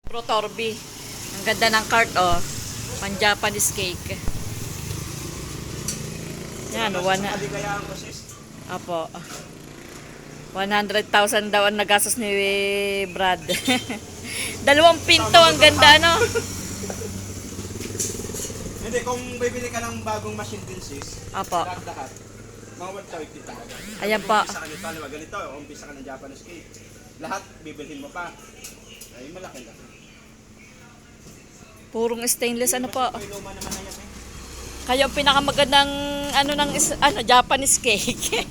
Pro Torby. Ang ganda ng cart, oh. Pan Japanese cake. Yan, Kaligayaan ko, sis. Apo. 100,000 daw ang nagastos ni Brad. Dalawang pinto, ang ganda, no? Hindi, kung bibili ka ng bagong machine din, sis, Apo. lahat, mga 130 talaga. Ayan pa. Umpisa ka nito, ganito, umpisa ka ng Japanese cake. Lahat, bibilhin mo pa. Ay, malaki lang. Purong stainless, ano po. May luma naman na yan, eh. Kaya ang pinakamagandang Japanese cake.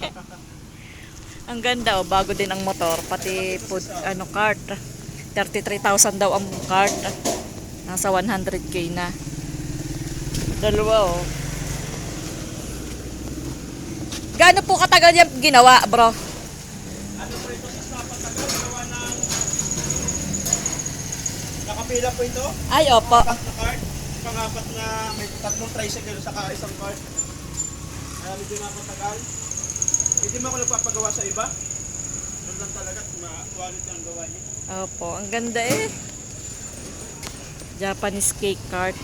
Ang ganda, oh, bago din ang motor, pati food cart. 33,000 daw ang cart. Nasa 100k na. Dalawa, oh. Gaano po katagal yung ginawa, bro? Ano po ito sa napatagal? Gawa ng nakapila po ito? Ay, opo. Apat na cart. Pangapat na may tatlong tricycle saka isang cart. Kaya medyo napatagal. Hindi mo ako nagpapagawa sa iba. Doon lang talaga, quality ang gawa niya. Opo, ang ganda eh. Japanese cake cart.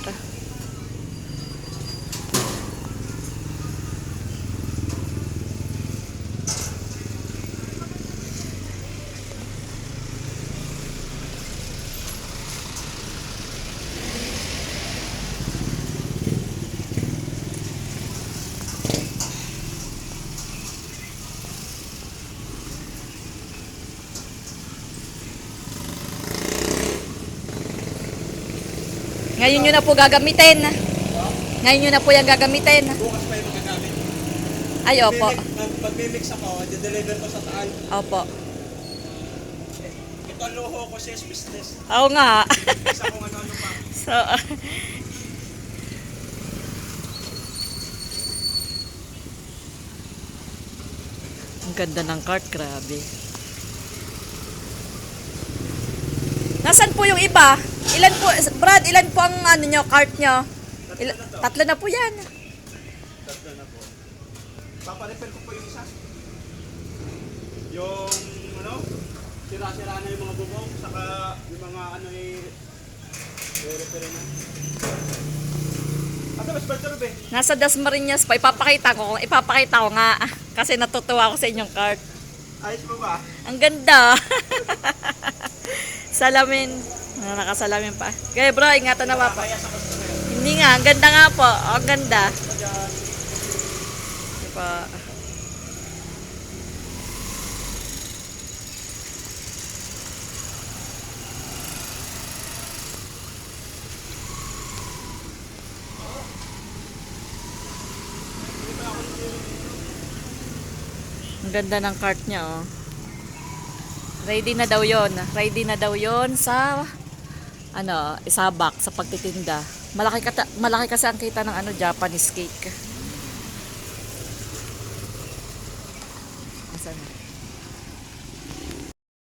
Ngayon nyo na po gagamitin. Ngayon nyo na po yung gagamitin. Bukas pa yung magagamit. Ay, opo. Pag-mimix ako, i-deliver ko sa Taal. Opo. Ito ang luho ko sa business. Oo nga. Isa kung ano-ano pa. So, ang ganda ng cart, grabe. Nasaan po yung iba? Ilan po, Brad, ilan po ang cart nyo? Tatlo na po yan. Tatlo na po. Paparefer ko po yung isa. Yung sira-sira na yung mga bubong, saka yung mga i-refer na. Ano ba, Spartan ba? Nasa Dasmariñas pa, ipapakita ko nga. Kasi natutuwa ako sa inyong cart. Ayos mo ba? Ang ganda. Salamin. Nakasalamin pa. Kaya bro, ingatan na pa. Kaya sa customer. Hindi nga, ang ganda nga po. Ang ganda. Diba? Ang ganda ng cart niya, oh. Ready na daw yon. Ready na daw yon sa isabak sa pagtitinda. Malaki kasi ang kita ng Japanese cake. Asan na?